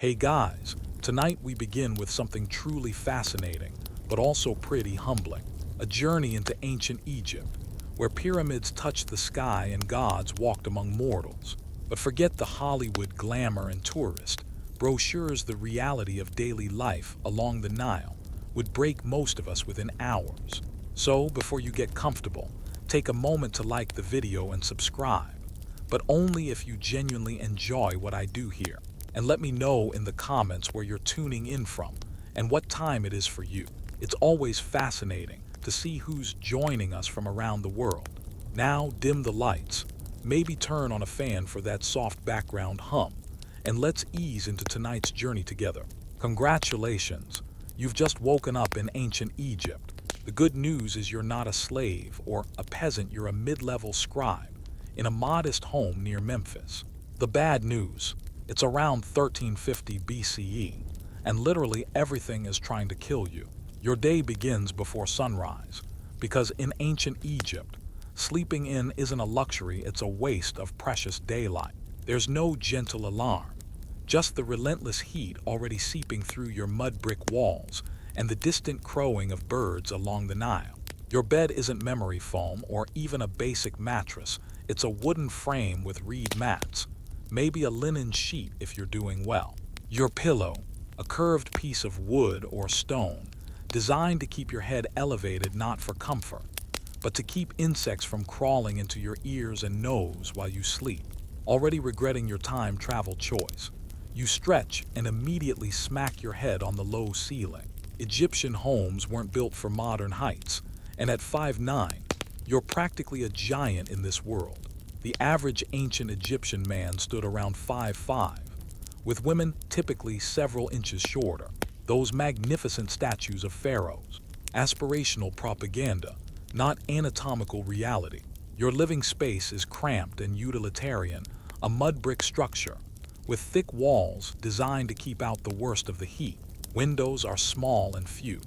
Hey guys, tonight we begin with something truly fascinating, but also pretty humbling. A journey into ancient Egypt, where pyramids touched the sky and gods walked among mortals. But forget the Hollywood glamour and tourist. Brochures, the reality of daily life along the Nile would break most of us within hours. So, before you get comfortable, take a moment to like the video and subscribe. But only if you genuinely enjoy what I do here. And let me know in the comments where you're tuning in from and what time it is for you. It's always fascinating to see who's joining us from around the world. Now dim the lights, maybe turn on a fan for that soft background hum, and let's ease into tonight's journey together. Congratulations, you've just woken up in ancient Egypt. The good news is you're not a slave or a peasant, you're a mid-level scribe in a modest home near Memphis. The bad news: it's around 1350 BCE, and literally everything is trying to kill you. Your day begins before sunrise, because in ancient Egypt, sleeping in isn't a luxury, it's a waste of precious daylight. There's no gentle alarm, just the relentless heat already seeping through your mud brick walls and the distant crowing of birds along the Nile. Your bed isn't memory foam or even a basic mattress, it's a wooden frame with reed mats. Maybe a linen sheet if you're doing well. Your pillow, a curved piece of wood or stone, designed to keep your head elevated not for comfort, but to keep insects from crawling into your ears and nose while you sleep. Already regretting your time travel choice, you stretch and immediately smack your head on the low ceiling. Egyptian homes weren't built for modern heights, and at 5'9", you're practically a giant in this world. The average ancient Egyptian man stood around 5'5", with women typically several inches shorter. Those magnificent statues of pharaohs. Aspirational propaganda, not anatomical reality. Your living space is cramped and utilitarian, a mud brick structure, with thick walls designed to keep out the worst of the heat. Windows are small and few,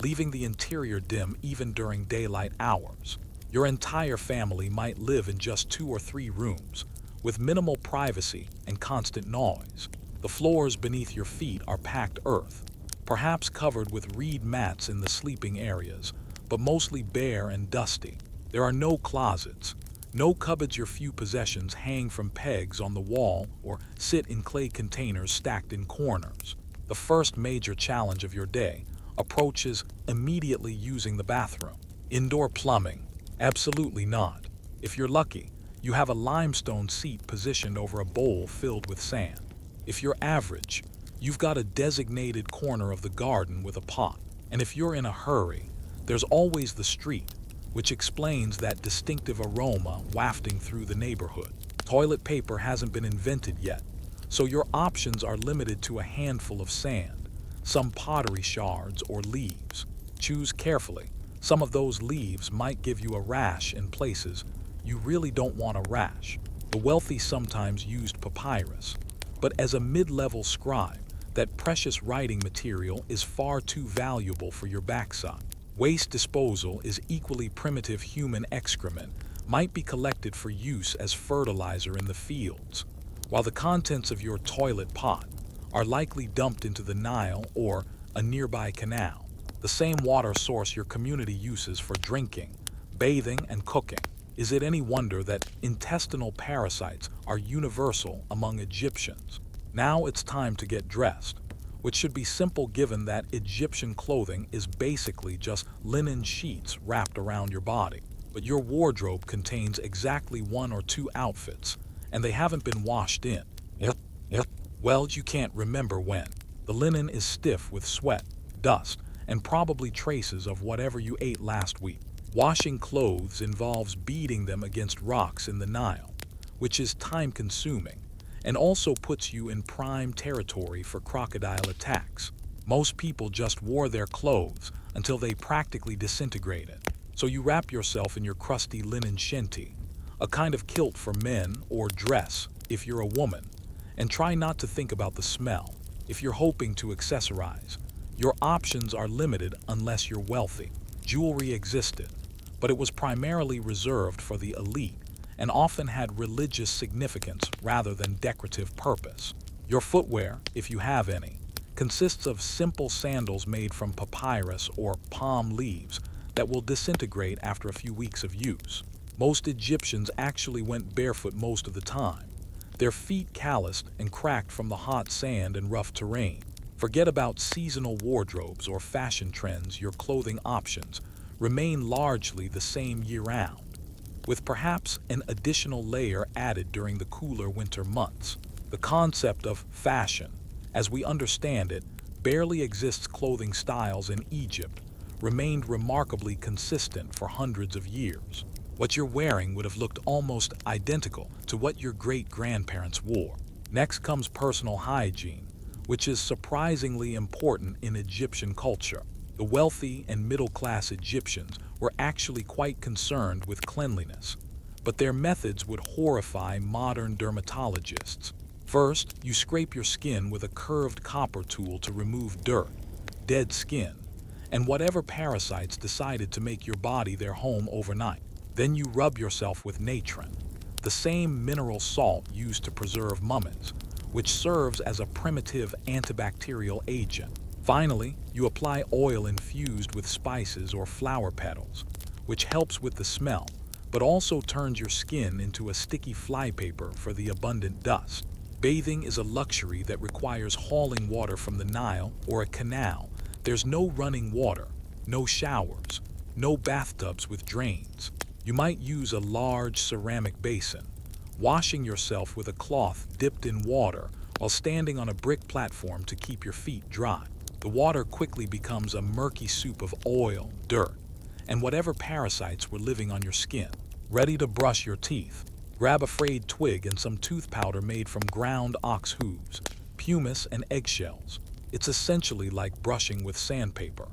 leaving the interior dim even during daylight hours. Your entire family might live in just 2 or 3 rooms, with minimal privacy and constant noise. The floors beneath your feet are packed earth, perhaps covered with reed mats in the sleeping areas, but mostly bare and dusty. There are no closets, no cupboards. Your few possessions hang from pegs on the wall or sit in clay containers stacked in corners. The first major challenge of your day approaches immediately: using the bathroom. Indoor plumbing? Absolutely not. If you're lucky, you have a limestone seat positioned over a bowl filled with sand. If you're average, you've got a designated corner of the garden with a pot. And if you're in a hurry, there's always the street, which explains that distinctive aroma wafting through the neighborhood. Toilet paper hasn't been invented yet, so your options are limited to a handful of sand, some pottery shards, or leaves. Choose carefully. Some of those leaves might give you a rash in places you really don't want a rash. The wealthy sometimes used papyrus, but as a mid-level scribe, that precious writing material is far too valuable for your backside. Waste disposal is equally primitive. Human excrement might be collected for use as fertilizer in the fields, while the contents of your toilet pot are likely dumped into the Nile or a nearby canal, the same water source your community uses for drinking, bathing, and cooking. Is it any wonder that intestinal parasites are universal among Egyptians? Now it's time to get dressed, which should be simple given that Egyptian clothing is basically just linen sheets wrapped around your body. But your wardrobe contains exactly 1 or 2 outfits, and they haven't been washed in. Well, you can't remember when. The linen is stiff with sweat, dust, and probably traces of whatever you ate last week. Washing clothes involves beating them against rocks in the Nile, which is time-consuming, and also puts you in prime territory for crocodile attacks. Most people just wore their clothes until they practically disintegrated. So you wrap yourself in your crusty linen shinty, a kind of kilt for men, or dress if you're a woman, and try not to think about the smell. If you're hoping to accessorize, your options are limited unless you're wealthy. Jewelry existed, but it was primarily reserved for the elite and often had religious significance rather than decorative purpose. Your footwear, if you have any, consists of simple sandals made from papyrus or palm leaves that will disintegrate after a few weeks of use. Most Egyptians actually went barefoot most of the time, their feet calloused and cracked from the hot sand and rough terrain. Forget about seasonal wardrobes or fashion trends. Your clothing options remain largely the same year-round, with perhaps an additional layer added during the cooler winter months. The concept of fashion, as we understand it, barely exists. Clothing styles in Egypt remained remarkably consistent for hundreds of years. What you're wearing would have looked almost identical to what your great-grandparents wore. Next comes personal hygiene, which is surprisingly important in Egyptian culture. The wealthy and middle-class Egyptians were actually quite concerned with cleanliness, but their methods would horrify modern dermatologists. First, you scrape your skin with a curved copper tool to remove dirt, dead skin, and whatever parasites decided to make your body their home overnight. Then you rub yourself with natron, the same mineral salt used to preserve mummies, which serves as a primitive antibacterial agent. Finally, you apply oil infused with spices or flower petals, which helps with the smell, but also turns your skin into a sticky flypaper for the abundant dust. Bathing is a luxury that requires hauling water from the Nile or a canal. There's no running water, no showers, no bathtubs with drains. You might use a large ceramic basin, washing yourself with a cloth dipped in water while standing on a brick platform to keep your feet dry. The water quickly becomes a murky soup of oil, dirt, and whatever parasites were living on your skin. Ready to brush your teeth? Grab a frayed twig and some tooth powder made from ground ox hooves, pumice, and eggshells. It's essentially like brushing with sandpaper,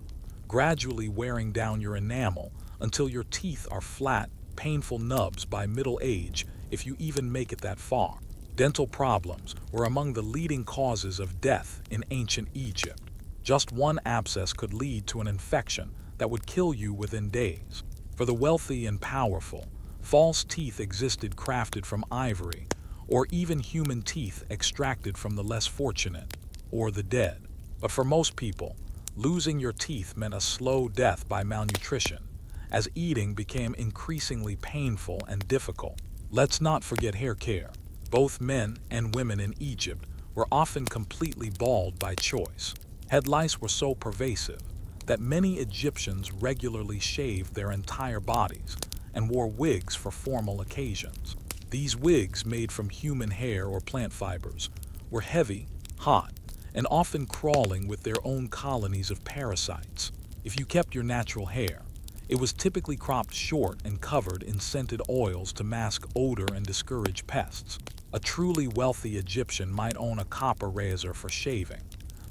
gradually wearing down your enamel until your teeth are flat, painful nubs by middle age, if you even make it that far. Dental problems were among the leading causes of death in ancient Egypt. Just one abscess could lead to an infection that would kill you within days. For the wealthy and powerful, false teeth existed, crafted from ivory, or even human teeth extracted from the less fortunate or the dead. But for most people, losing your teeth meant a slow death by malnutrition, as eating became increasingly painful and difficult. Let's not forget hair care. Both men and women in Egypt were often completely bald by choice. Head lice were so pervasive that many Egyptians regularly shaved their entire bodies and wore wigs for formal occasions. These wigs, made from human hair or plant fibers, were heavy, hot, and often crawling with their own colonies of parasites. If you kept your natural hair, it was typically cropped short and covered in scented oils to mask odor and discourage pests. A truly wealthy Egyptian might own a copper razor for shaving,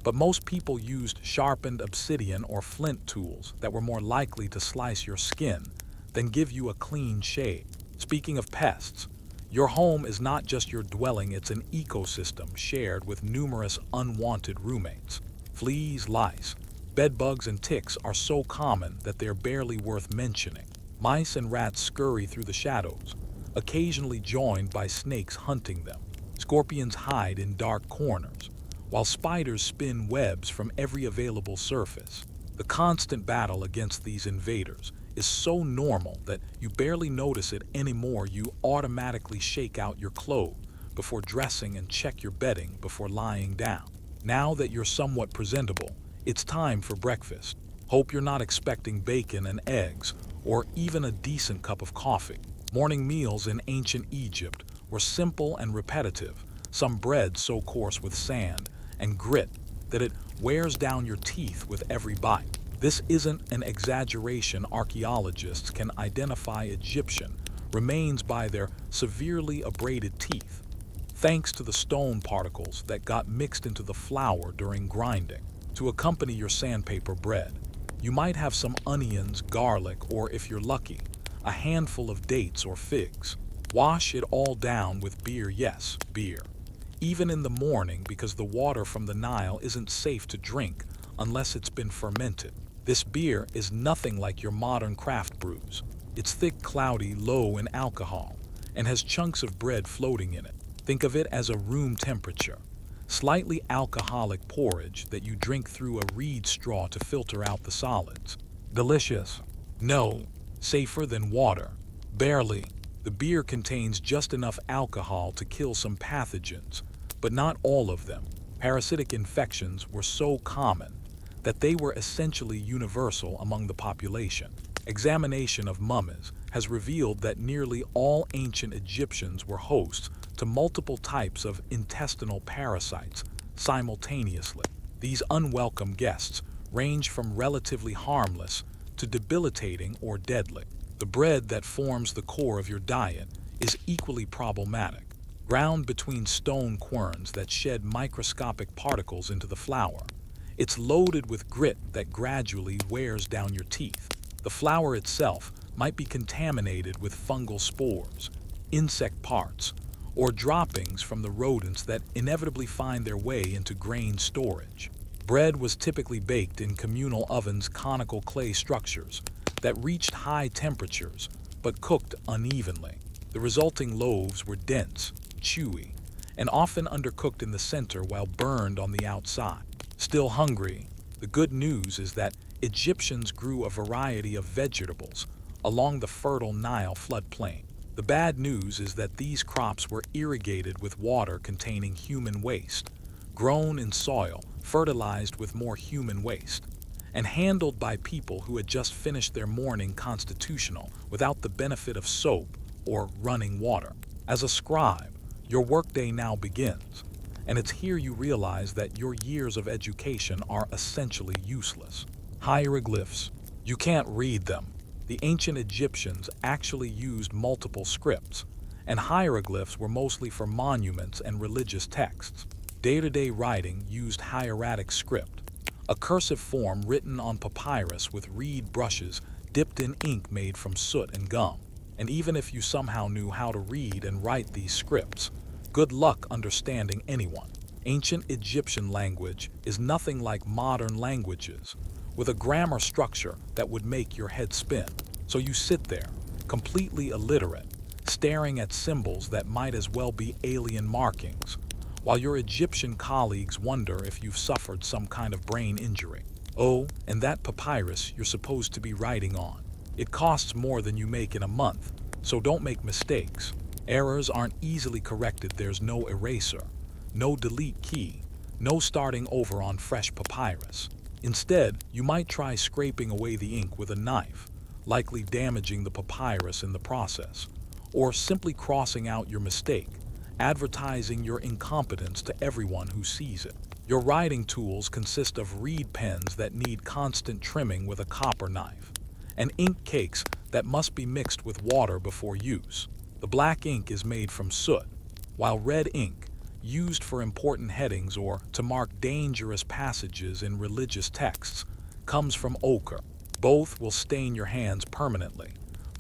but most people used sharpened obsidian or flint tools that were more likely to slice your skin than give you a clean shave. Speaking of pests, your home is not just your dwelling, it's an ecosystem shared with numerous unwanted roommates. Fleas, lice, bedbugs, and ticks are so common that they're barely worth mentioning. Mice and rats scurry through the shadows, occasionally joined by snakes hunting them. Scorpions hide in dark corners, while spiders spin webs from every available surface. The constant battle against these invaders is so normal that you barely notice it anymore. You automatically shake out your clothes before dressing and check your bedding before lying down. Now that you're somewhat presentable, it's time for breakfast. Hope you're not expecting bacon and eggs, or even a decent cup of coffee. Morning meals in ancient Egypt were simple and repetitive. Some bread so coarse with sand and grit that it wears down your teeth with every bite. This isn't an exaggeration. Archaeologists can identify Egyptian remains by their severely abraded teeth, thanks to the stone particles that got mixed into the flour during grinding. To accompany your sandpaper bread, you might have some onions, garlic, or if you're lucky, a handful of dates or figs. Wash it all down with beer. Yes, beer. Even in the morning, because the water from the Nile isn't safe to drink unless it's been fermented. This beer is nothing like your modern craft brews. It's thick, cloudy, low in alcohol, and has chunks of bread floating in it. Think of it as a room temperature. slightly alcoholic porridge that you drink through a reed straw to filter out the solids. Delicious? No. Safer than water? Barely. The beer contains just enough alcohol to kill some pathogens, but not all of them. Parasitic infections were so common that they were essentially universal among the population. Examination of mummies has revealed that nearly all ancient Egyptians were hosts to multiple types of intestinal parasites simultaneously. These unwelcome guests range from relatively harmless to debilitating or deadly. The bread that forms the core of your diet is equally problematic. Ground between stone querns that shed microscopic particles into the flour. It's loaded with grit that gradually wears down your teeth. The flour itself might be contaminated with fungal spores, insect parts, or droppings from the rodents that inevitably find their way into grain storage. Bread was typically baked in communal ovens, conical clay structures that reached high temperatures but cooked unevenly. The resulting loaves were dense, chewy, and often undercooked in the center while burned on the outside. Still hungry? The good news is that Egyptians grew a variety of vegetables along the fertile Nile floodplain. The bad news is that these crops were irrigated with water containing human waste, grown in soil fertilized with more human waste, and handled by people who had just finished their morning constitutional without the benefit of soap or running water. As a scribe, your workday now begins, and it's here you realize that your years of education are essentially useless. Hieroglyphs. You can't read them. The ancient Egyptians actually used multiple scripts, and hieroglyphs were mostly for monuments and religious texts. Day-to-day writing used hieratic script, a cursive form written on papyrus with reed brushes dipped in ink made from soot and gum. And even if you somehow knew how to read and write these scripts, good luck understanding anyone. Ancient Egyptian language is nothing like modern languages, with a grammar structure that would make your head spin. So you sit there, completely illiterate, staring at symbols that might as well be alien markings, while your Egyptian colleagues wonder if you've suffered some kind of brain injury. Oh, and that papyrus you're supposed to be writing on. It costs more than you make in a month, so don't make mistakes. Errors aren't easily corrected. There's no eraser, no delete key, no starting over on fresh papyrus. Instead, you might try scraping away the ink with a knife, likely damaging the papyrus in the process, or simply crossing out your mistake, advertising your incompetence to everyone who sees it. Your writing tools consist of reed pens that need constant trimming with a copper knife, and ink cakes that must be mixed with water before use. The black ink is made from soot, while red ink, used for important headings or to mark dangerous passages in religious texts, comes from ochre. Both will stain your hands permanently,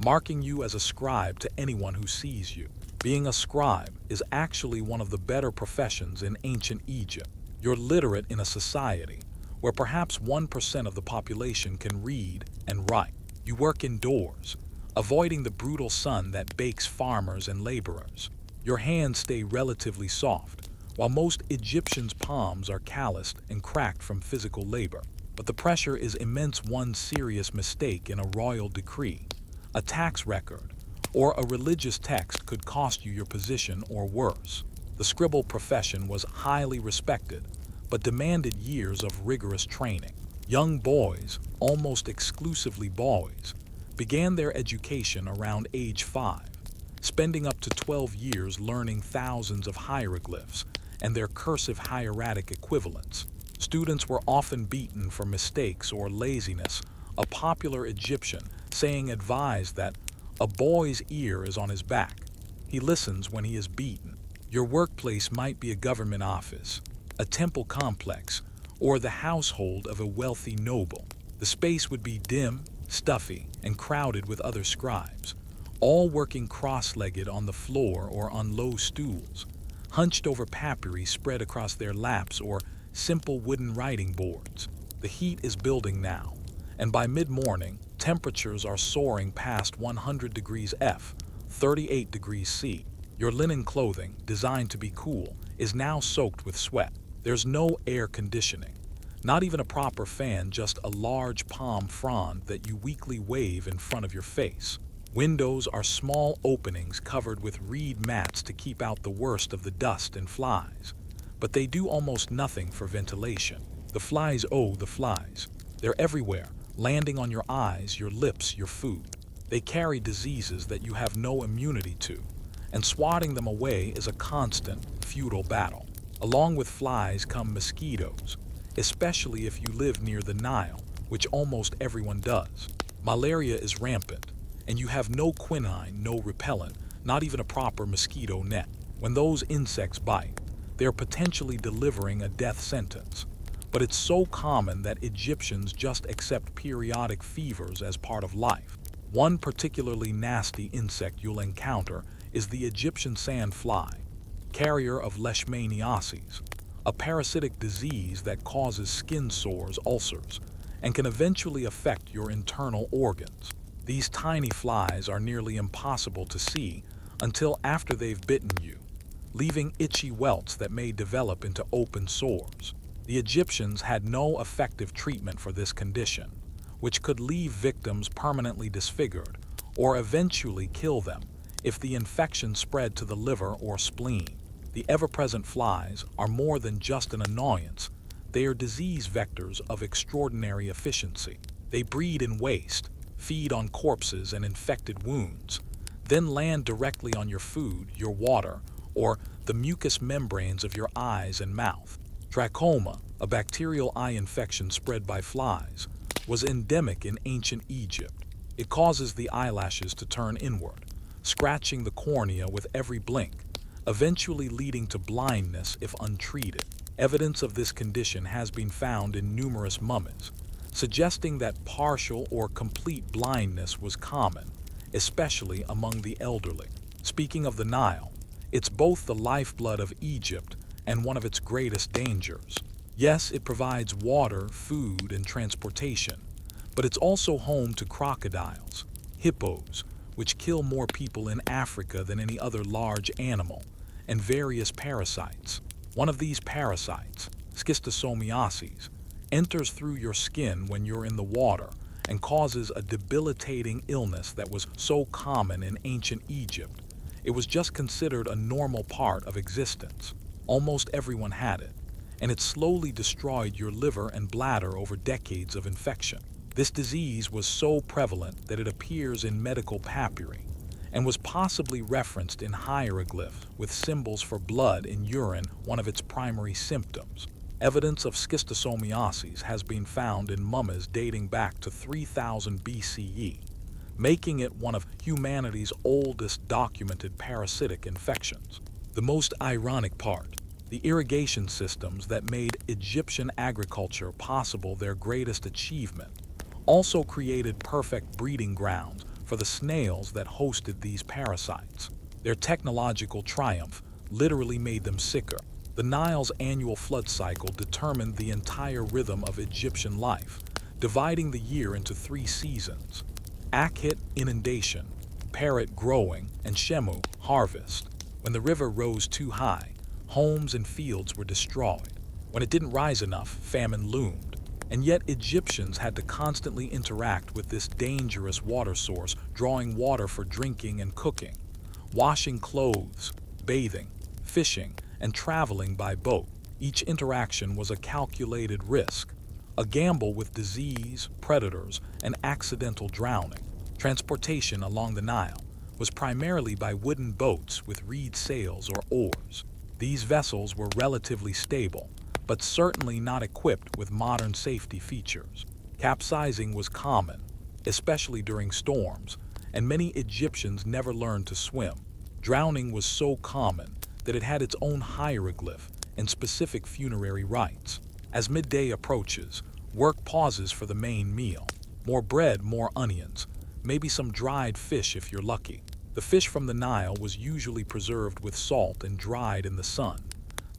marking you as a scribe to anyone who sees you. Being a scribe is actually one of the better professions in ancient Egypt. You're literate in a society where perhaps 1% of the population can read and write. You work indoors, avoiding the brutal sun that bakes farmers and laborers. Your hands stay relatively soft, while most Egyptians' palms are calloused and cracked from physical labor. But the pressure is immense. One serious mistake in a royal decree, a tax record, or a religious text could cost you your position or worse. The scribal profession was highly respected, but demanded years of rigorous training. Young boys, almost exclusively boys, began their education around age 5, spending up to 12 years learning thousands of hieroglyphs and their cursive hieratic equivalents. Students were often beaten for mistakes or laziness. A popular Egyptian saying advised that a boy's ear is on his back. He listens when he is beaten. Your workplace might be a government office, a temple complex, or the household of a wealthy noble. The space would be dim, stuffy, and crowded with other scribes, all working cross-legged on the floor or on low stools, hunched over papyri spread across their laps or simple wooden writing boards. The heat is building now, and by mid-morning, temperatures are soaring past 100 degrees F, 38 degrees C. Your linen clothing, designed to be cool, is now soaked with sweat. There's no air conditioning, not even a proper fan, just a large palm frond that you weakly wave in front of your face. Windows are small openings covered with reed mats to keep out the worst of the dust and flies. But they do almost nothing for ventilation. The flies, oh, the flies. They're everywhere, landing on your eyes, your lips, your food. They carry diseases that you have no immunity to, and swatting them away is a constant, futile battle. Along with flies come mosquitoes, especially if you live near the Nile, which almost everyone does. Malaria is rampant, and you have no quinine, no repellent, not even a proper mosquito net. When those insects bite, they're potentially delivering a death sentence. But it's so common that Egyptians just accept periodic fevers as part of life. One particularly nasty insect you'll encounter is the Egyptian sandfly, carrier of leishmaniasis, a parasitic disease that causes skin sores, ulcers, and can eventually affect your internal organs. These tiny flies are nearly impossible to see until after they've bitten you, leaving itchy welts that may develop into open sores. The Egyptians had no effective treatment for this condition, which could leave victims permanently disfigured or eventually kill them if the infection spread to the liver or spleen. The ever-present flies are more than just an annoyance. They are disease vectors of extraordinary efficiency. They breed in waste, feed on corpses and infected wounds, then land directly on your food, your water, or the mucous membranes of your eyes and mouth. Trachoma, a bacterial eye infection spread by flies, was endemic in ancient Egypt. It causes the eyelashes to turn inward, scratching the cornea with every blink, eventually leading to blindness if untreated. Evidence of this condition has been found in numerous mummies, suggesting that partial or complete blindness was common, especially among the elderly. Speaking of the Nile, it's both the lifeblood of Egypt and one of its greatest dangers. Yes, it provides water, food, and transportation, but it's also home to crocodiles, hippos, which kill more people in Africa than any other large animal, and various parasites. One of these parasites, schistosomiasis, enters through your skin when you're in the water and causes a debilitating illness that was so common in ancient Egypt. It was just considered a normal part of existence. Almost everyone had it, and it slowly destroyed your liver and bladder over decades of infection. This disease was so prevalent that it appears in medical papyri and was possibly referenced in hieroglyphs with symbols for blood in urine, one of its primary symptoms. Evidence of schistosomiasis has been found in mummies dating back to 3000 BCE, making it one of humanity's oldest documented parasitic infections. The most ironic part, the irrigation systems that made Egyptian agriculture possible, their greatest achievement, also created perfect breeding grounds for the snails that hosted these parasites. Their technological triumph literally made them sicker. The Nile's annual flood cycle determined the entire rhythm of Egyptian life, dividing the year into 3 seasons: Akhit, inundation; Perit, growing; and Shemu, harvest. When the river rose too high, homes and fields were destroyed. When it didn't rise enough, famine loomed. And yet Egyptians had to constantly interact with this dangerous water source, drawing water for drinking and cooking, washing clothes, bathing, fishing, and traveling by boat. Each interaction was a calculated risk, a gamble with disease, predators, and accidental drowning. Transportation along the Nile was primarily by wooden boats with reed sails or oars. These vessels were relatively stable, but certainly not equipped with modern safety features. Capsizing was common, especially during storms, and many Egyptians never learned to swim. Drowning was so common that it had its own hieroglyph and specific funerary rites. As midday approaches, work pauses for the main meal. More bread, more onions, maybe some dried fish if you're lucky. The fish from the Nile was usually preserved with salt and dried in the sun,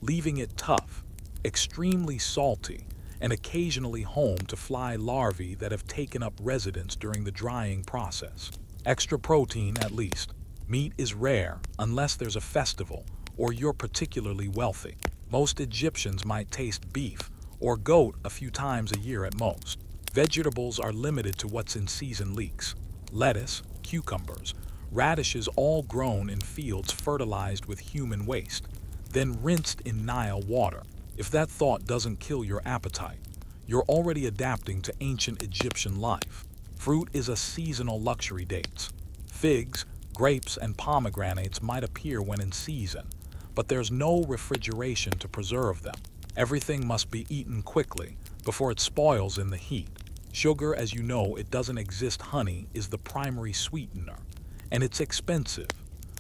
leaving it tough, extremely salty, and occasionally home to fly larvae that have taken up residence during the drying process. Extra protein at least. Meat is rare unless there's a festival or you're particularly wealthy. Most Egyptians might taste beef or goat a few times a year at most. Vegetables are limited to what's in season: leeks, lettuce, cucumbers, radishes, all grown in fields fertilized with human waste, then rinsed in Nile water. If that thought doesn't kill your appetite, you're already adapting to ancient Egyptian life. Fruit is a seasonal luxury. Dates, figs, grapes, and pomegranates might appear when in season, but there's no refrigeration to preserve them. Everything must be eaten quickly before it spoils in the heat. Sugar, as you know, it doesn't exist. Honey is the primary sweetener, and it's expensive,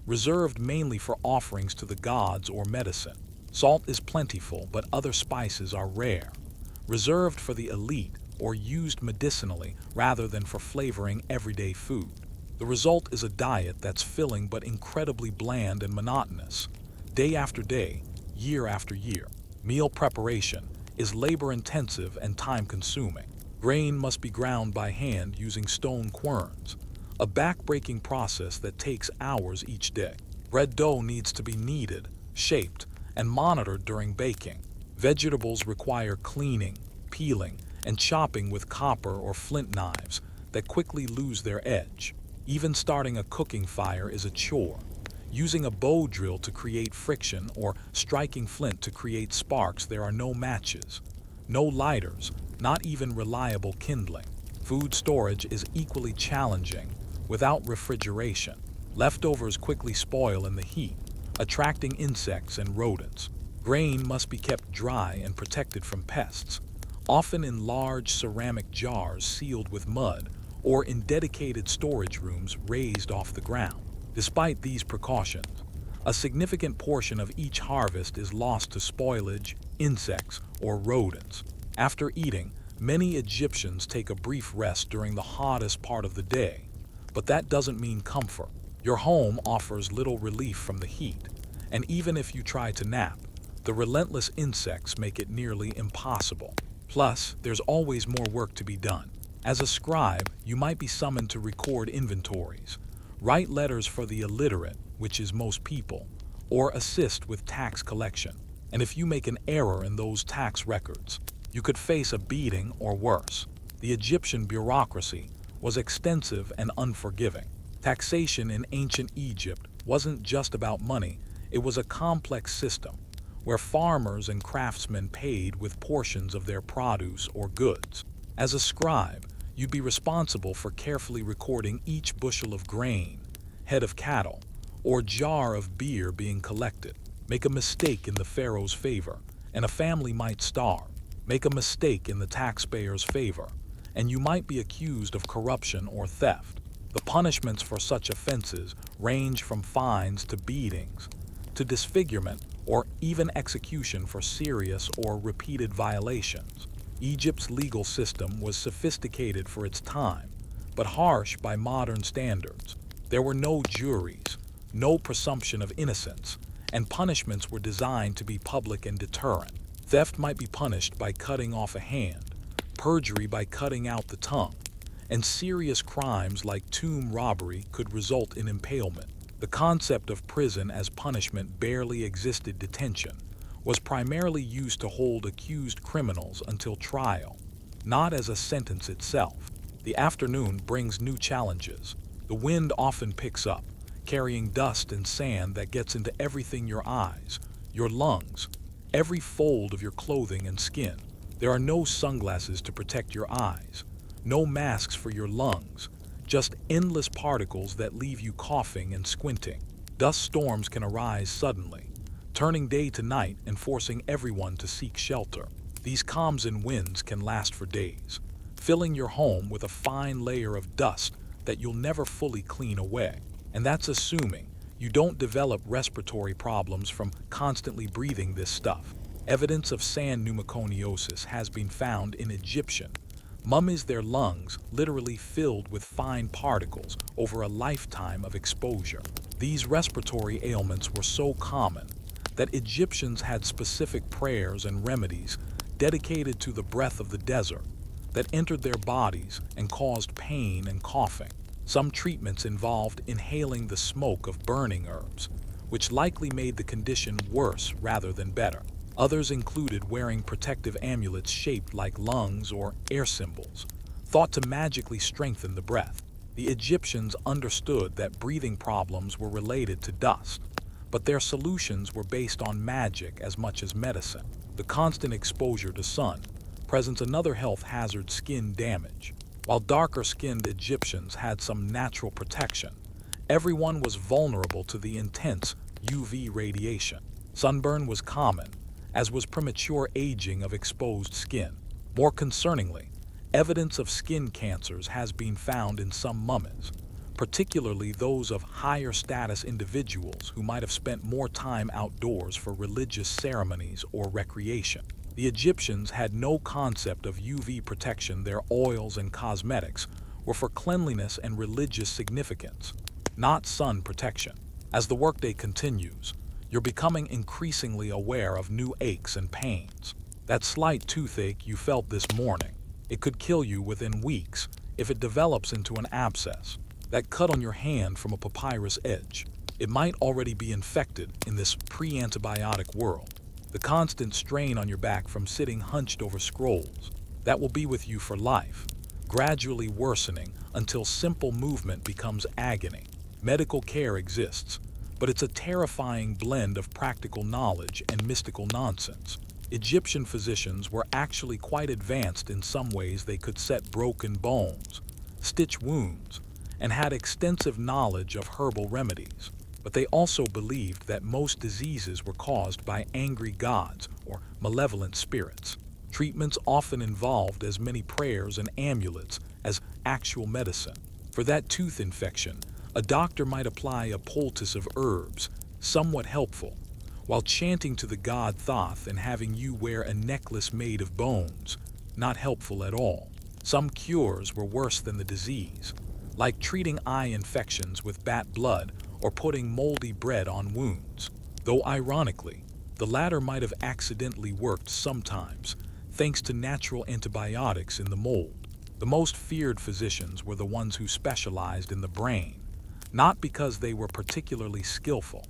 reserved mainly for offerings to the gods or medicine. Salt is plentiful, but other spices are rare, reserved for the elite or used medicinally rather than for flavoring everyday food. The result is a diet that's filling but incredibly bland and monotonous. Day after day, year after year. Meal preparation is labor-intensive and time-consuming. Grain must be ground by hand using stone querns, a back-breaking process that takes hours each day. Bread dough needs to be kneaded, shaped, and monitored during baking. Vegetables require cleaning, peeling, and chopping with copper or flint knives that quickly lose their edge. Even starting a cooking fire is a chore. Using a bow drill to create friction or striking flint to create sparks, there are no matches, no lighters, not even reliable kindling. Food storage is equally challenging. Without refrigeration, leftovers quickly spoil in the heat, attracting insects and rodents. Grain must be kept dry and protected from pests, often in large ceramic jars sealed with mud or in dedicated storage rooms raised off the ground. Despite these precautions, a significant portion of each harvest is lost to spoilage, insects, or rodents. After eating, many Egyptians take a brief rest during the hottest part of the day, but that doesn't mean comfort. Your home offers little relief from the heat, and even if you try to nap, the relentless insects make it nearly impossible. Plus, there's always more work to be done. As a scribe, you might be summoned to record inventories, write letters for the illiterate, which is most people, or assist with tax collection. And if you make an error in those tax records, you could face a beating or worse. The Egyptian bureaucracy was extensive and unforgiving. Taxation in ancient Egypt wasn't just about money, it was a complex system where farmers and craftsmen paid with portions of their produce or goods. As a scribe, you'd be responsible for carefully recording each bushel of grain, head of cattle, or jar of beer being collected. Make a mistake in the pharaoh's favor, and a family might starve. Make a mistake in the taxpayer's favor, and you might be accused of corruption or theft. The punishments for such offenses range from fines to beatings, to disfigurement, or even execution for serious or repeated violations. Egypt's legal system was sophisticated for its time, but harsh by modern standards. There were no juries, no presumption of innocence, and punishments were designed to be public and deterrent. Theft might be punished by cutting off a hand, perjury by cutting out the tongue, and serious crimes like tomb robbery could result in impalement. The concept of prison as punishment barely existed. Detention was primarily used to hold accused criminals until trial, not as a sentence itself. The afternoon brings new challenges. The wind often picks up, carrying dust and sand that gets into everything: your eyes, your lungs, every fold of your clothing and skin. There are no sunglasses to protect your eyes, no masks for your lungs, just endless particles that leave you coughing and squinting. Dust storms can arise suddenly, turning day to night and forcing everyone to seek shelter. These calms and winds can last for days, filling your home with a fine layer of dust that you'll never fully clean away. And that's assuming you don't develop respiratory problems from constantly breathing this stuff. Evidence of sand pneumoconiosis has been found in Egyptian mummies, their lungs literally filled with fine particles over a lifetime of exposure. These respiratory ailments were so common that Egyptians had specific prayers and remedies dedicated to the breath of the desert that entered their bodies and caused pain and coughing. Some treatments involved inhaling the smoke of burning herbs, which likely made the condition worse rather than better. Others included wearing protective amulets shaped like lungs or air symbols, thought to magically strengthen the breath. The Egyptians understood that breathing problems were related to dust, but their solutions were based on magic as much as medicine. The constant exposure to sun presents another health hazard: skin damage. While darker-skinned Egyptians had some natural protection, everyone was vulnerable to the intense UV radiation. Sunburn was common, as was premature aging of exposed skin. More concerningly, evidence of skin cancers has been found in some mummies, particularly those of higher status individuals who might have spent more time outdoors for religious ceremonies or recreation. The Egyptians had no concept of UV protection. Their oils and cosmetics were for cleanliness and religious significance, not sun protection. As the workday continues, you're becoming increasingly aware of new aches and pains. That slight toothache you felt this morning, it could kill you within weeks if it develops into an abscess. That cut on your hand from a papyrus edge, it might already be infected in this pre-antibiotic world. The constant strain on your back from sitting hunched over scrolls, that will be with you for life, gradually worsening until simple movement becomes agony. Medical care exists, but it's a terrifying blend of practical knowledge and mystical nonsense. Egyptian physicians were actually quite advanced in some ways. They could set broken bones, stitch wounds, and had extensive knowledge of herbal remedies. But they also believed that most diseases were caused by angry gods or malevolent spirits. Treatments often involved as many prayers and amulets as actual medicine. For that tooth infection, a doctor might apply a poultice of herbs, somewhat helpful, while chanting to the god Thoth, and having you wear a necklace made of bones, not helpful at all. Some cures were worse than the disease, like treating eye infections with bat blood or putting moldy bread on wounds, though ironically, the latter might have accidentally worked sometimes, thanks to natural antibiotics in the mold. The most feared physicians were the ones who specialized in the brain, not because they were particularly skillful,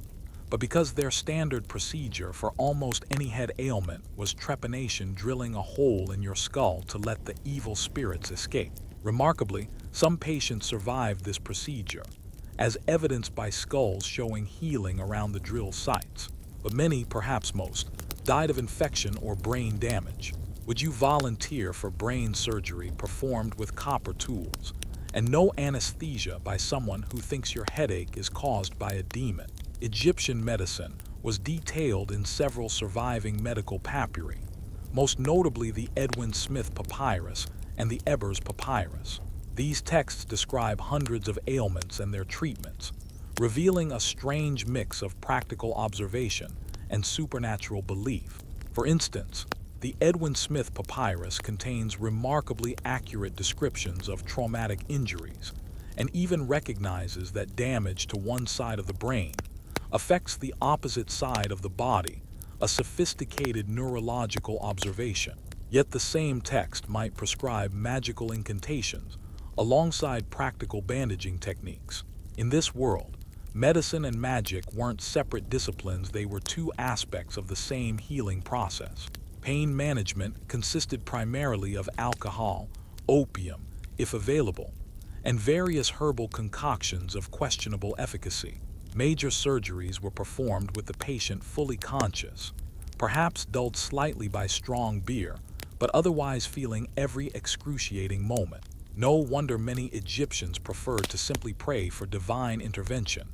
but because their standard procedure for almost any head ailment was trepanation, drilling a hole in your skull to let the evil spirits escape. Remarkably, some patients survived this procedure, as evidenced by skulls showing healing around the drill sites. But many, perhaps most, died of infection or brain damage. Would you volunteer for brain surgery performed with copper tools and no anesthesia by someone who thinks your headache is caused by a demon? Egyptian medicine was detailed in several surviving medical papyri, most notably the Edwin Smith Papyrus and the Ebers Papyrus. These texts describe hundreds of ailments and their treatments, revealing a strange mix of practical observation and supernatural belief. For instance, the Edwin Smith Papyrus contains remarkably accurate descriptions of traumatic injuries and even recognizes that damage to one side of the brain affects the opposite side of the body, a sophisticated neurological observation. Yet the same text might prescribe magical incantations alongside practical bandaging techniques. In this world, medicine and magic weren't separate disciplines, they were two aspects of the same healing process. Pain management consisted primarily of alcohol, opium, if available, and various herbal concoctions of questionable efficacy. Major surgeries were performed with the patient fully conscious, perhaps dulled slightly by strong beer, but otherwise feeling every excruciating moment. No wonder many Egyptians preferred to simply pray for divine intervention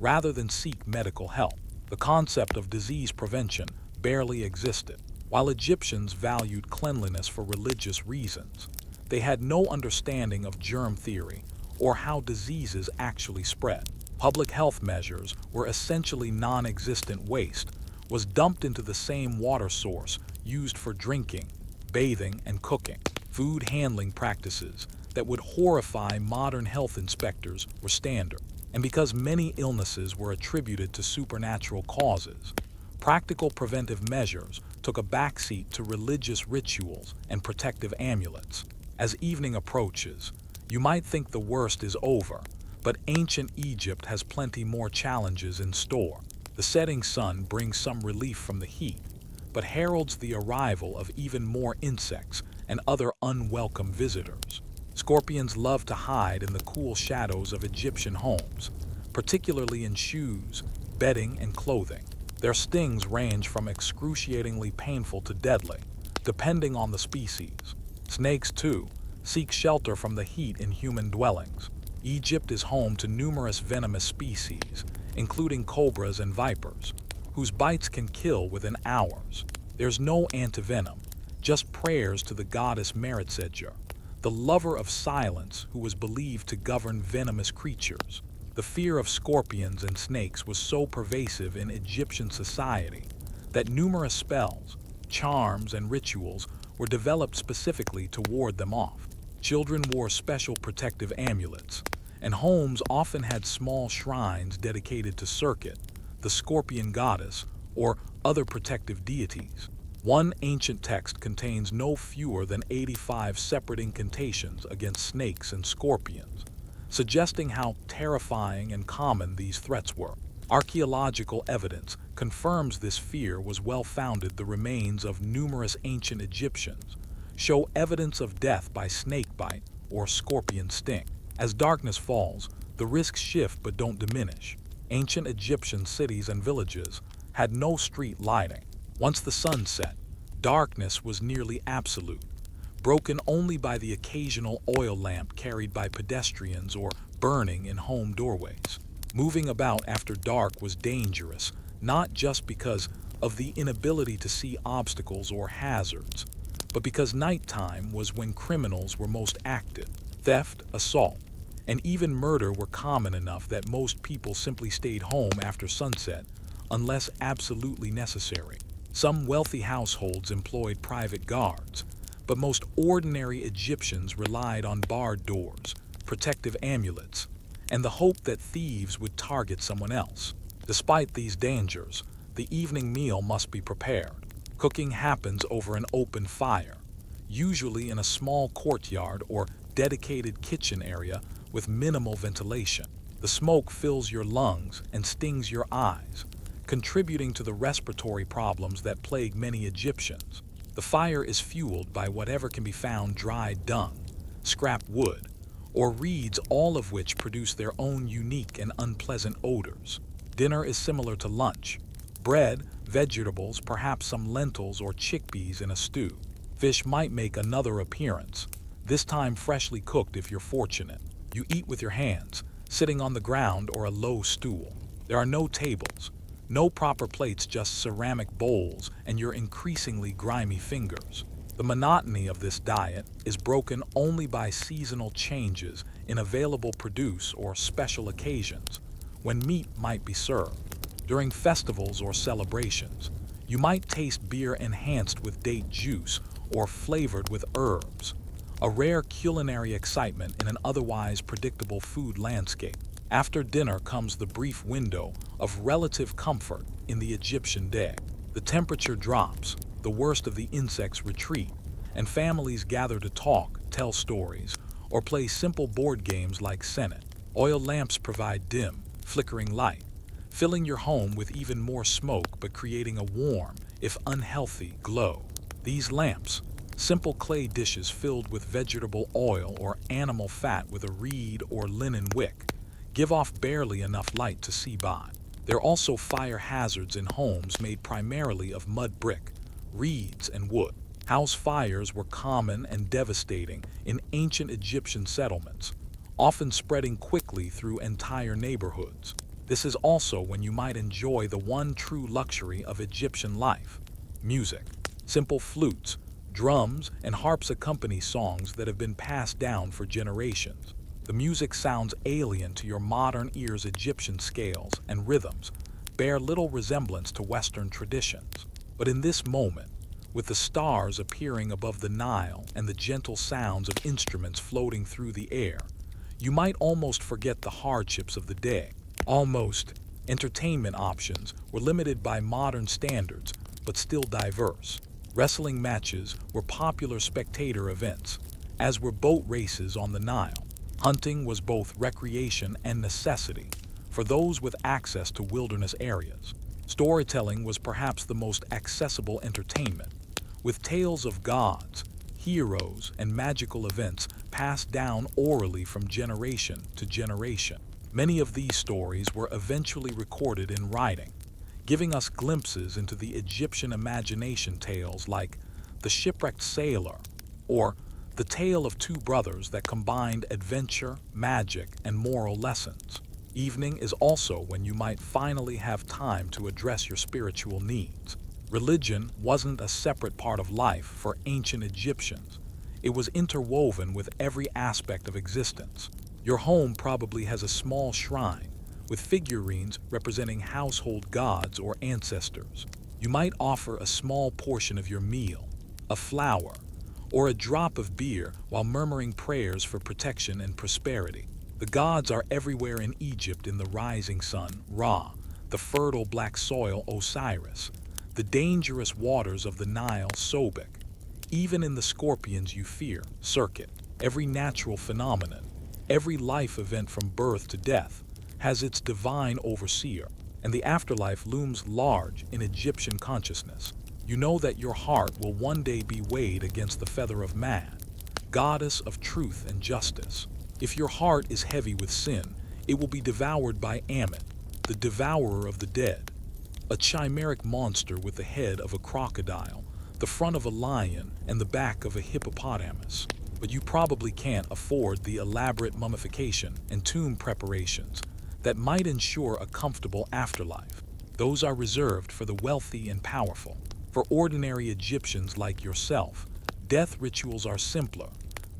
rather than seek medical help. The concept of disease prevention barely existed. While Egyptians valued cleanliness for religious reasons, they had no understanding of germ theory or how diseases actually spread. Public health measures were essentially non-existent. Waste was dumped into the same water source used for drinking, bathing, and cooking. Food handling practices that would horrify modern health inspectors were standard. And because many illnesses were attributed to supernatural causes, practical preventive measures took a backseat to religious rituals and protective amulets. As evening approaches, you might think the worst is over, but ancient Egypt has plenty more challenges in store. The setting sun brings some relief from the heat, but heralds the arrival of even more insects and other unwelcome visitors. Scorpions love to hide in the cool shadows of Egyptian homes, particularly in shoes, bedding, and clothing. Their stings range from excruciatingly painful to deadly, depending on the species. Snakes, too, seek shelter from the heat in human dwellings. Egypt is home to numerous venomous species, including cobras and vipers, whose bites can kill within hours. There's no antivenom, just prayers to the goddess Meretseger, the lover of silence who was believed to govern venomous creatures. The fear of scorpions and snakes was so pervasive in Egyptian society that numerous spells, charms, and rituals were developed specifically to ward them off. Children wore special protective amulets, and homes often had small shrines dedicated to Serket, the scorpion goddess, or other protective deities. One ancient text contains no fewer than 85 separate incantations against snakes and scorpions, suggesting how terrifying and common these threats were. Archaeological evidence confirms this fear was well-founded. The remains of numerous ancient Egyptians show evidence of death by snake bite or scorpion sting. As darkness falls, the risks shift but don't diminish. Ancient Egyptian cities and villages had no street lighting. Once the sun set, darkness was nearly absolute, broken only by the occasional oil lamp carried by pedestrians or burning in home doorways. Moving about after dark was dangerous, not just because of the inability to see obstacles or hazards, but because nighttime was when criminals were most active. Theft, assault, and even murder were common enough that most people simply stayed home after sunset, unless absolutely necessary. Some wealthy households employed private guards, but most ordinary Egyptians relied on barred doors, protective amulets, and the hope that thieves would target someone else. Despite these dangers, the evening meal must be prepared. Cooking happens over an open fire, usually in a small courtyard or dedicated kitchen area with minimal ventilation. The smoke fills your lungs and stings your eyes, contributing to the respiratory problems that plague many Egyptians. The fire is fueled by whatever can be found: dried dung, scrap wood, or reeds, all of which produce their own unique and unpleasant odors. Dinner is similar to lunch: bread, vegetables, perhaps some lentils or chickpeas in a stew. Fish might make another appearance, this time freshly cooked if you're fortunate. You eat with your hands, sitting on the ground or a low stool. There are no tables, no proper plates, just ceramic bowls and your increasingly grimy fingers. The monotony of this diet is broken only by seasonal changes in available produce or special occasions, when meat might be served. During festivals or celebrations, you might taste beer enhanced with date juice or flavored with herbs, a rare culinary excitement in an otherwise predictable food landscape. After dinner comes the brief window of relative comfort in the Egyptian day. The temperature drops, the worst of the insects retreat, and families gather to talk, tell stories, or play simple board games like Senate. Oil lamps provide dim, flickering light, filling your home with even more smoke but creating a warm, if unhealthy, glow. These lamps, simple clay dishes filled with vegetable oil or animal fat with a reed or linen wick, give off barely enough light to see by. There are also fire hazards in homes made primarily of mud brick, reeds, and wood. House fires were common and devastating in ancient Egyptian settlements, often spreading quickly through entire neighborhoods. This is also when you might enjoy the one true luxury of Egyptian life: music. Simple flutes, drums, and harps accompany songs that have been passed down for generations. The music sounds alien to your modern ears. Egyptian scales and rhythms bear little resemblance to Western traditions. But in this moment, with the stars appearing above the Nile and the gentle sounds of instruments floating through the air, you might almost forget the hardships of the day. Entertainment options were limited by modern standards, but still diverse. Wrestling matches were popular spectator events, as were boat races on the Nile. Hunting was both recreation and necessity for those with access to wilderness areas. Storytelling was perhaps the most accessible entertainment, with tales of gods, heroes, and magical events passed down orally from generation to generation. Many of these stories were eventually recorded in writing, giving us glimpses into the Egyptian imagination. Tales like The Shipwrecked Sailor, or the tale of two brothers that combined adventure, magic, and moral lessons. Evening is also when you might finally have time to address your spiritual needs. Religion wasn't a separate part of life for ancient Egyptians. It was interwoven with every aspect of existence. Your home probably has a small shrine, with figurines representing household gods or ancestors. You might offer a small portion of your meal, a flower, or a drop of beer while murmuring prayers for protection and prosperity. The gods are everywhere in Egypt: in the rising sun, Ra; the fertile black soil, Osiris; the dangerous waters of the Nile, Sobek; even in the scorpions you fear, Serket. Every natural phenomenon, every life event from birth to death, has its divine overseer, and the afterlife looms large in Egyptian consciousness. You know that your heart will one day be weighed against the feather of man, goddess of truth and justice. If your heart is heavy with sin, it will be devoured by Ammon, the devourer of the dead, a chimeric monster with the head of a crocodile, the front of a lion, and the back of a hippopotamus. But you probably can't afford the elaborate mummification and tomb preparations that might ensure a comfortable afterlife. Those are reserved for the wealthy and powerful. For ordinary Egyptians like yourself, death rituals are simpler,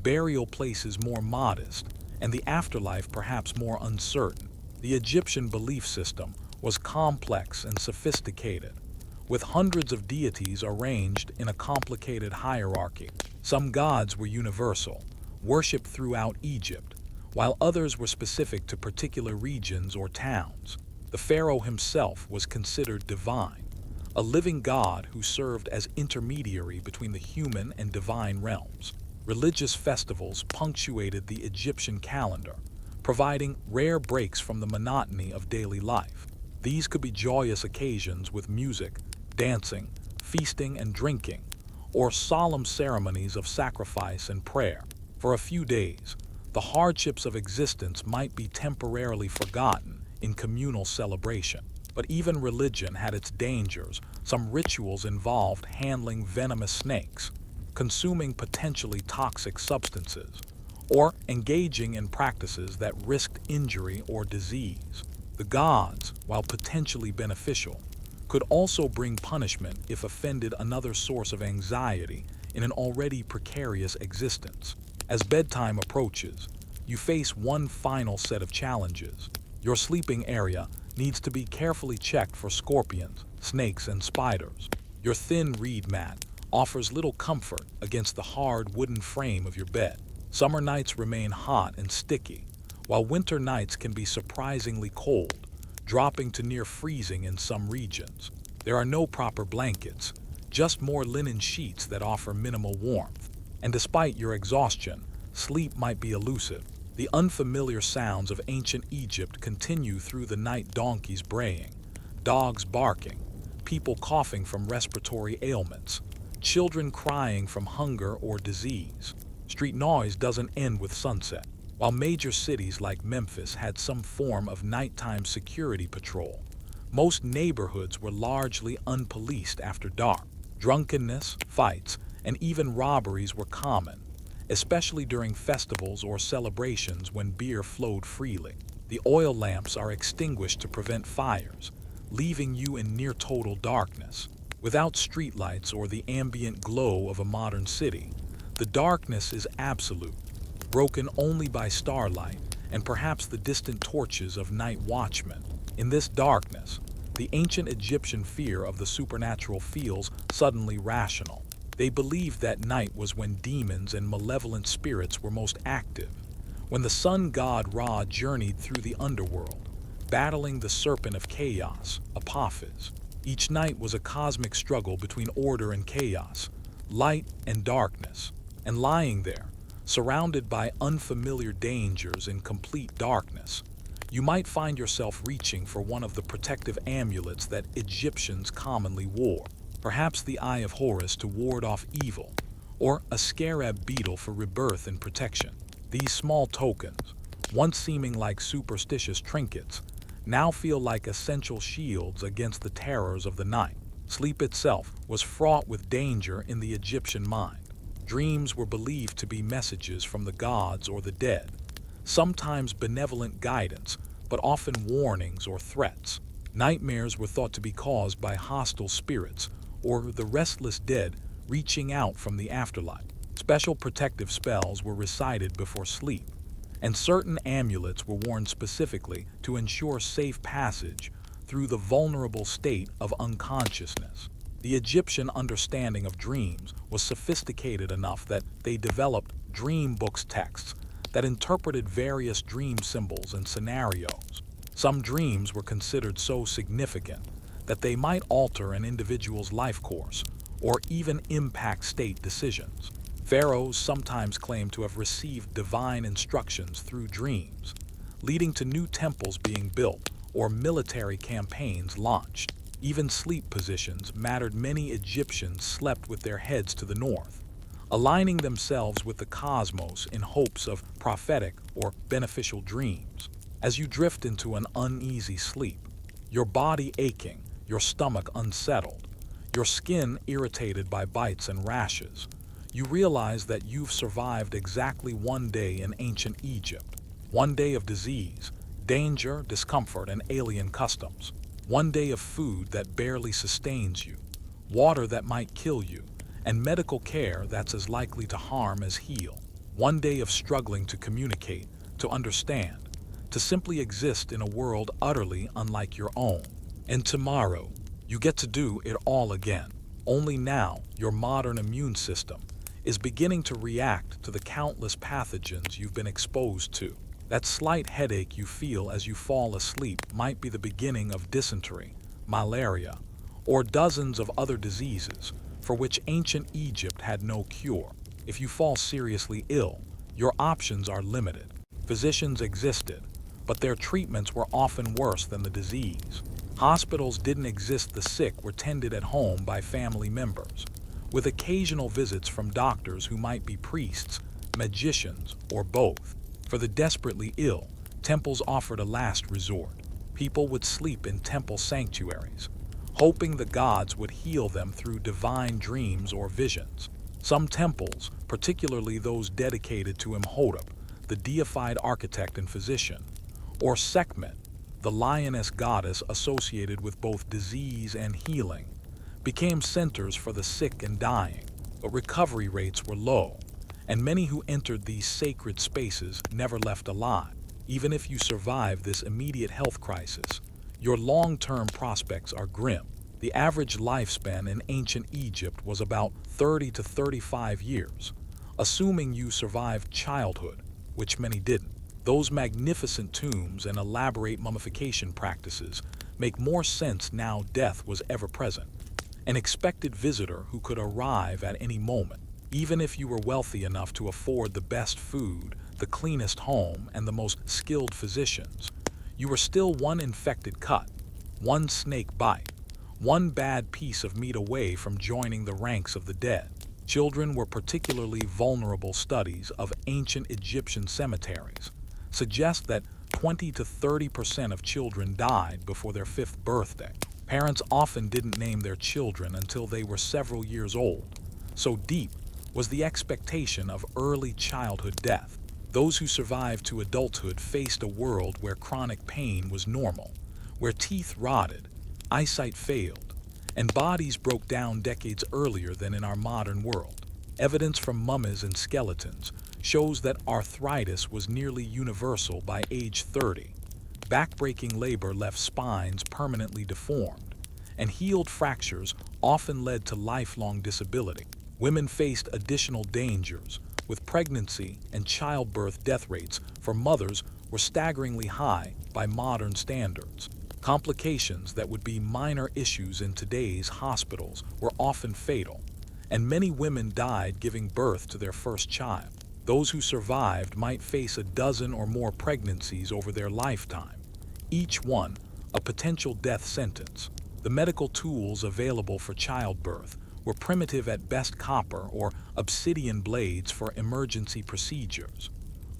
burial places more modest, and the afterlife perhaps more uncertain. The Egyptian belief system was complex and sophisticated, with hundreds of deities arranged in a complicated hierarchy. Some gods were universal, worshipped throughout Egypt, while others were specific to particular regions or towns. The pharaoh himself was considered divine, a living god who served as intermediary between the human and divine realms. Religious festivals punctuated the Egyptian calendar, providing rare breaks from the monotony of daily life. These could be joyous occasions with music, dancing, feasting, and drinking, or solemn ceremonies of sacrifice and prayer. For a few days, the hardships of existence might be temporarily forgotten in communal celebration. But even religion had its dangers. Some rituals involved handling venomous snakes, consuming potentially toxic substances, or engaging in practices that risked injury or disease. The gods, while potentially beneficial, could also bring punishment if offended, another source of anxiety in an already precarious existence. As bedtime approaches, you face one final set of challenges. Your sleeping area needs to be carefully checked for scorpions, snakes, and spiders. Your thin reed mat offers little comfort against the hard wooden frame of your bed. Summer nights remain hot and sticky, while winter nights can be surprisingly cold, dropping to near freezing in some regions. There are no proper blankets, just more linen sheets that offer minimal warmth. And despite your exhaustion, sleep might be elusive. The unfamiliar sounds of ancient Egypt continue through the night: donkeys braying, dogs barking, people coughing from respiratory ailments, children crying from hunger or disease. Street noise doesn't end with sunset. While major cities like Memphis had some form of nighttime security patrol, most neighborhoods were largely unpoliced after dark. Drunkenness, fights, and even robberies were common, especially during festivals or celebrations when beer flowed freely. The oil lamps are extinguished to prevent fires, leaving you in near total darkness. Without streetlights or the ambient glow of a modern city, the darkness is absolute, broken only by starlight and perhaps the distant torches of night watchmen. In this darkness, the ancient Egyptian fear of the supernatural feels suddenly rational. They believed that night was when demons and malevolent spirits were most active, when the sun god Ra journeyed through the underworld, battling the serpent of chaos, Apophis. Each night was a cosmic struggle between order and chaos, light and darkness. And lying there, surrounded by unfamiliar dangers in complete darkness, You might find yourself reaching for one of the protective amulets that Egyptians commonly wore, perhaps the Eye of Horus to ward off evil, or a scarab beetle for rebirth and protection. These small tokens, once seeming like superstitious trinkets, now feel like essential shields against the terrors of the night. Sleep itself was fraught with danger in the Egyptian mind. Dreams were believed to be messages from the gods or the dead, sometimes benevolent guidance, but often warnings or threats. Nightmares were thought to be caused by hostile spirits or the restless dead reaching out from the afterlife. Special protective spells were recited before sleep, and certain amulets were worn specifically to ensure safe passage through the vulnerable state of unconsciousness. The Egyptian understanding of dreams was sophisticated enough that they developed dream books texts that interpreted various dream symbols and scenarios. Some dreams were considered so significant that they might alter an individual's life course or even impact state decisions. Pharaohs sometimes claimed to have received divine instructions through dreams, leading to new temples being built or military campaigns launched. Even sleep positions mattered. Many Egyptians slept with their heads to the north, aligning themselves with the cosmos in hopes of prophetic or beneficial dreams. As you drift into an uneasy sleep, your body aching, your stomach unsettled, your skin irritated by bites and rashes, you realize that you've survived exactly one day in ancient Egypt. One day of disease, danger, discomfort, and alien customs. One day of food that barely sustains you, water that might kill you, and medical care that's as likely to harm as heal. One day of struggling to communicate, to understand, to simply exist in a world utterly unlike your own. And tomorrow, you get to do it all again. Only now, your modern immune system is beginning to react to the countless pathogens you've been exposed to. That slight headache you feel as you fall asleep might be the beginning of dysentery, malaria, or dozens of other diseases for which ancient Egypt had no cure. If you fall seriously ill, your options are limited. Physicians existed, but their treatments were often worse than the disease. Hospitals didn't exist. The sick were tended at home by family members, with occasional visits from doctors who might be priests, magicians, or both. For the desperately ill, temples offered a last resort. People would sleep in temple sanctuaries, hoping the gods would heal them through divine dreams or visions. Some temples, particularly those dedicated to Imhotep, the deified architect and physician, or Sekhmet, the lioness goddess associated with both disease and healing, became centers for the sick and dying, but recovery rates were low, and many who entered these sacred spaces never left alive. Even if you survive this immediate health crisis, your long-term prospects are grim. The average lifespan in ancient Egypt was about 30 to 35 years, assuming you survived childhood, which many didn't. Those magnificent tombs and elaborate mummification practices make more sense now death was ever present, an expected visitor who could arrive at any moment. Even if you were wealthy enough to afford the best food, the cleanest home, and the most skilled physicians, you were still one infected cut, one snake bite, one bad piece of meat away from joining the ranks of the dead. Children were particularly vulnerable. Studies of ancient Egyptian cemeteries suggest that 20 to 30% of children died before their 5th birthday. Parents often didn't name their children until they were several years old. So deep was the expectation of early childhood death. Those who survived to adulthood faced a world where chronic pain was normal, where teeth rotted, eyesight failed, and bodies broke down decades earlier than in our modern world. Evidence from mummies and skeletons shows that arthritis was nearly universal by age 30. Backbreaking labor left spines permanently deformed, and healed fractures often led to lifelong disability. Women faced additional dangers, with pregnancy and childbirth. Death rates for mothers were staggeringly high by modern standards. Complications that would be minor issues in today's hospitals were often fatal, and many women died giving birth to their first child. Those who survived might face a dozen or more pregnancies over their lifetime, each one a potential death sentence. The medical tools available for childbirth were primitive at best, copper or obsidian blades for emergency procedures,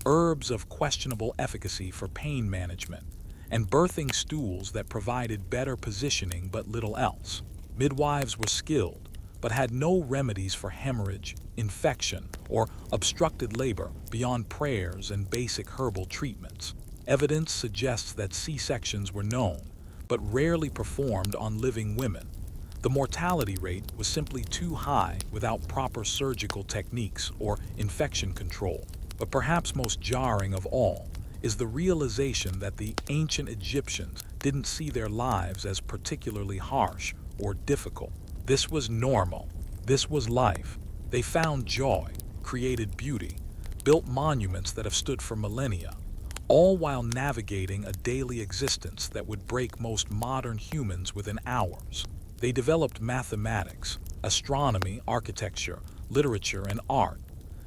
herbs of questionable efficacy for pain management, and birthing stools that provided better positioning but little else. Midwives were skilled, but had no remedies for hemorrhage, infection, or obstructed labor beyond prayers and basic herbal treatments. Evidence suggests that C-sections were known, but rarely performed on living women. The mortality rate was simply too high without proper surgical techniques or infection control. But perhaps most jarring of all is the realization that the ancient Egyptians didn't see their lives as particularly harsh or difficult. This was normal. This was life. They found joy, created beauty, built monuments that have stood for millennia, all while navigating a daily existence that would break most modern humans within hours. They developed mathematics, astronomy, architecture, literature, and art,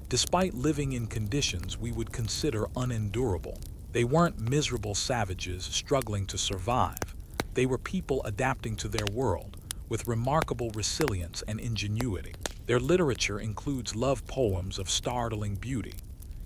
despite living in conditions we would consider unendurable. They weren't miserable savages struggling to survive. They were people adapting to their world with remarkable resilience and ingenuity. Their literature includes love poems of startling beauty,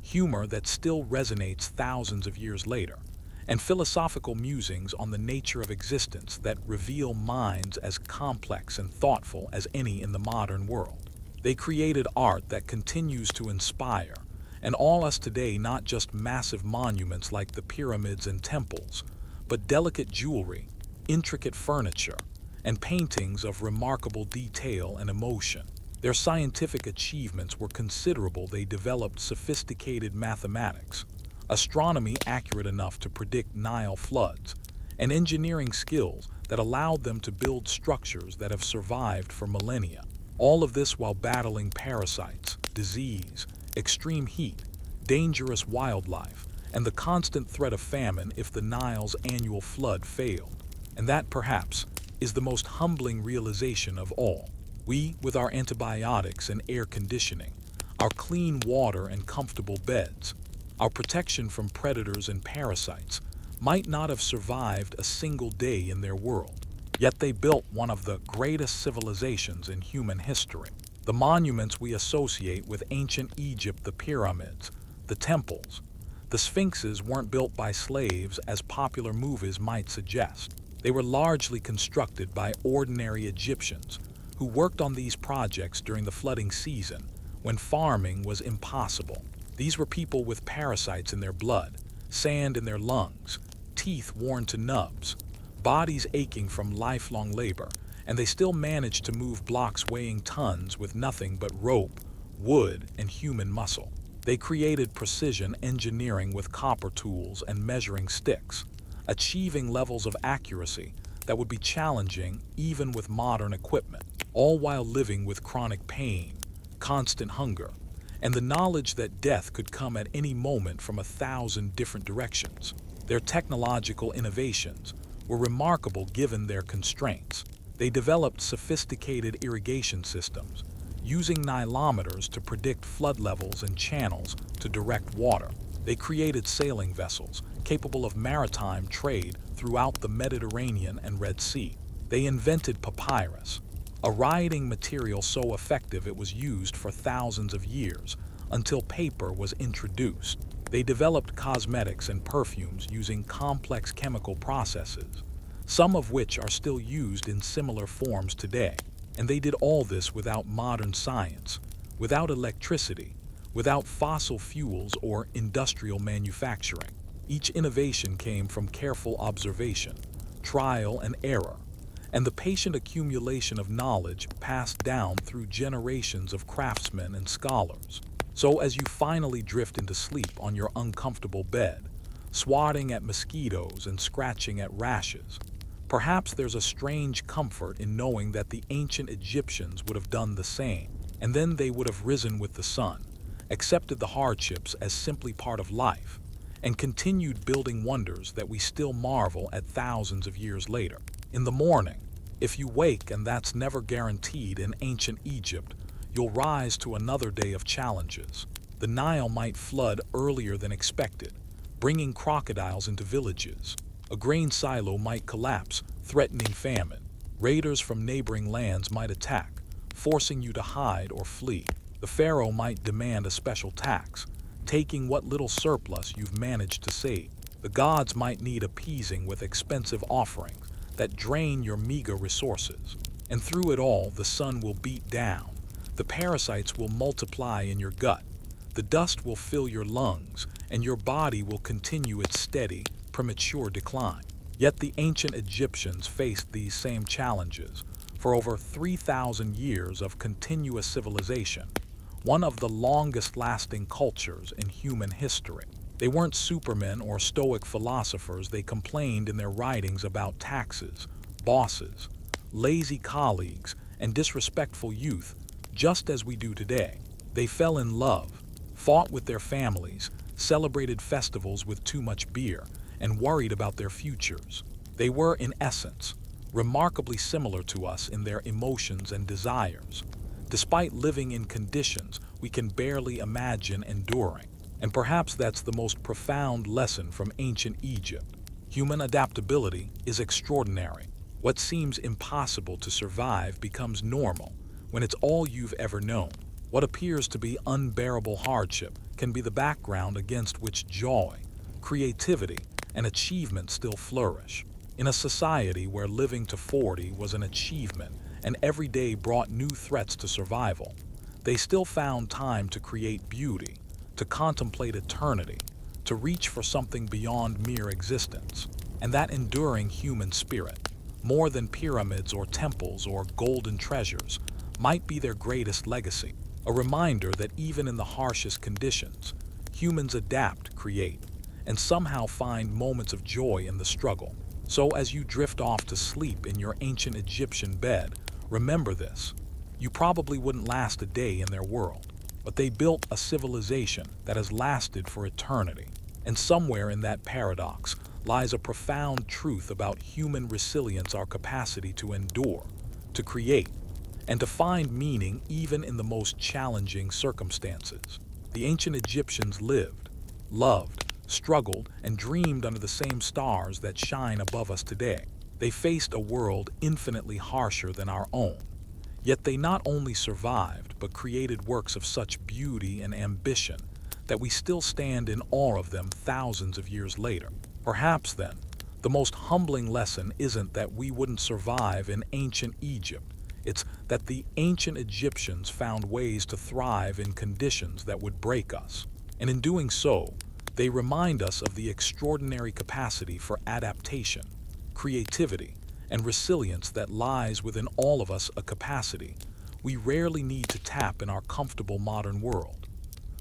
humor that still resonates thousands of years later, and philosophical musings on the nature of existence that reveal minds as complex and thoughtful as any in the modern world. They created art that continues to inspire and awe us today, not just massive monuments like the pyramids and temples, but delicate jewelry, intricate furniture, and paintings of remarkable detail and emotion. Their scientific achievements were considerable. They developed sophisticated mathematics, astronomy accurate enough to predict Nile floods, and engineering skills that allowed them to build structures that have survived for millennia. All of this while battling parasites, disease, extreme heat, dangerous wildlife, and the constant threat of famine if the Nile's annual flood failed. And that, perhaps, is the most humbling realization of all. We, with our antibiotics and air conditioning, our clean water and comfortable beds, our protection from predators and parasites, might not have survived a single day in their world. Yet they built one of the greatest civilizations in human history. The monuments we associate with ancient Egypt, the pyramids, the temples, the sphinxes, weren't built by slaves as popular movies might suggest. They were largely constructed by ordinary Egyptians who worked on these projects during the flooding season when farming was impossible. These were people with parasites in their blood, sand in their lungs, teeth worn to nubs, bodies aching from lifelong labor, and they still managed to move blocks weighing tons with nothing but rope, wood, and human muscle. They created precision engineering with copper tools and measuring sticks, achieving levels of accuracy that would be challenging even with modern equipment, all while living with chronic pain, constant hunger, and the knowledge that death could come at any moment from 1,000 different directions. Their technological innovations were remarkable given their constraints. They developed sophisticated irrigation systems, using nilometers to predict flood levels and channels to direct water. They created sailing vessels capable of maritime trade throughout the Mediterranean and Red Sea. They invented papyrus, a writing material so effective it was used for thousands of years until paper was introduced. They developed cosmetics and perfumes using complex chemical processes, some of which are still used in similar forms today. And they did all this without modern science, without electricity, without fossil fuels or industrial manufacturing. Each innovation came from careful observation, trial and error, and the patient accumulation of knowledge passed down through generations of craftsmen and scholars. So as you finally drift into sleep on your uncomfortable bed, swatting at mosquitoes and scratching at rashes, perhaps there's a strange comfort in knowing that the ancient Egyptians would have done the same, and then they would have risen with the sun, accepted the hardships as simply part of life, and continued building wonders that we still marvel at thousands of years later. In the morning, if you wake, and that's never guaranteed in ancient Egypt, you'll rise to another day of challenges. The Nile might flood earlier than expected, bringing crocodiles into villages. A grain silo might collapse, threatening famine. Raiders from neighboring lands might attack, forcing you to hide or flee. The pharaoh might demand a special tax, taking what little surplus you've managed to save. The gods might need appeasing with expensive offerings that drain your meager resources. And through it all, the sun will beat down. The parasites will multiply in your gut. The dust will fill your lungs, and your body will continue its steady, premature decline. Yet the ancient Egyptians faced these same challenges for over 3,000 years of continuous civilization, one of the longest-lasting cultures in human history. They weren't supermen or stoic philosophers. They complained in their writings about taxes, bosses, lazy colleagues, and disrespectful youth, just as we do today. They fell in love, fought with their families, celebrated festivals with too much beer, and worried about their futures. They were, in essence, remarkably similar to us in their emotions and desires, despite living in conditions we can barely imagine enduring. And perhaps that's the most profound lesson from ancient Egypt. Human adaptability is extraordinary. What seems impossible to survive becomes normal when it's all you've ever known. What appears to be unbearable hardship can be the background against which joy, creativity, and achievement still flourish. In a society where living to 40 was an achievement and every day brought new threats to survival, they still found time to create beauty, to contemplate eternity, to reach for something beyond mere existence. And that enduring human spirit, more than pyramids or temples or golden treasures, might be their greatest legacy. A reminder that even in the harshest conditions, humans adapt, create, and somehow find moments of joy in the struggle. So as you drift off to sleep in your ancient Egyptian bed, remember this. You probably wouldn't last a day in their world, but they built a civilization that has lasted for eternity. And somewhere in that paradox lies a profound truth about human resilience, our capacity to endure, to create, and to find meaning even in the most challenging circumstances. The ancient Egyptians lived, loved, struggled, and dreamed under the same stars that shine above us today. They faced a world infinitely harsher than our own. Yet they not only survived, but created works of such beauty and ambition that we still stand in awe of them thousands of years later. Perhaps then, the most humbling lesson isn't that we wouldn't survive in ancient Egypt. It's that the ancient Egyptians found ways to thrive in conditions that would break us. And in doing so, they remind us of the extraordinary capacity for adaptation, creativity, and resilience that lies within all of us, a capacity we rarely need to tap in our comfortable modern world,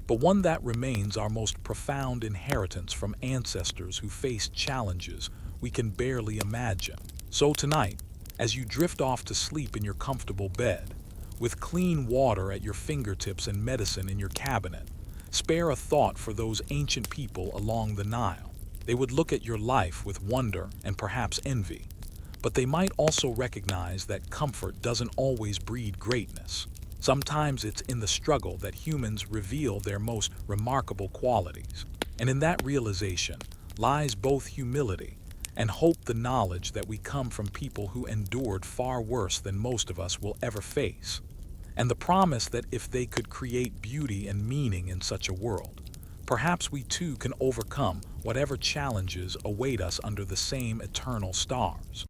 but one that remains our most profound inheritance from ancestors who faced challenges we can barely imagine. So tonight, as you drift off to sleep in your comfortable bed, with clean water at your fingertips and medicine in your cabinet, spare a thought for those ancient people along the Nile. They would look at your life with wonder and perhaps envy, but they might also recognize that comfort doesn't always breed greatness. Sometimes it's in the struggle that humans reveal their most remarkable qualities. And in that realization lies both humility and hope, the knowledge that we come from people who endured far worse than most of us will ever face, and the promise that if they could create beauty and meaning in such a world, perhaps we too can overcome whatever challenges await us under the same eternal stars.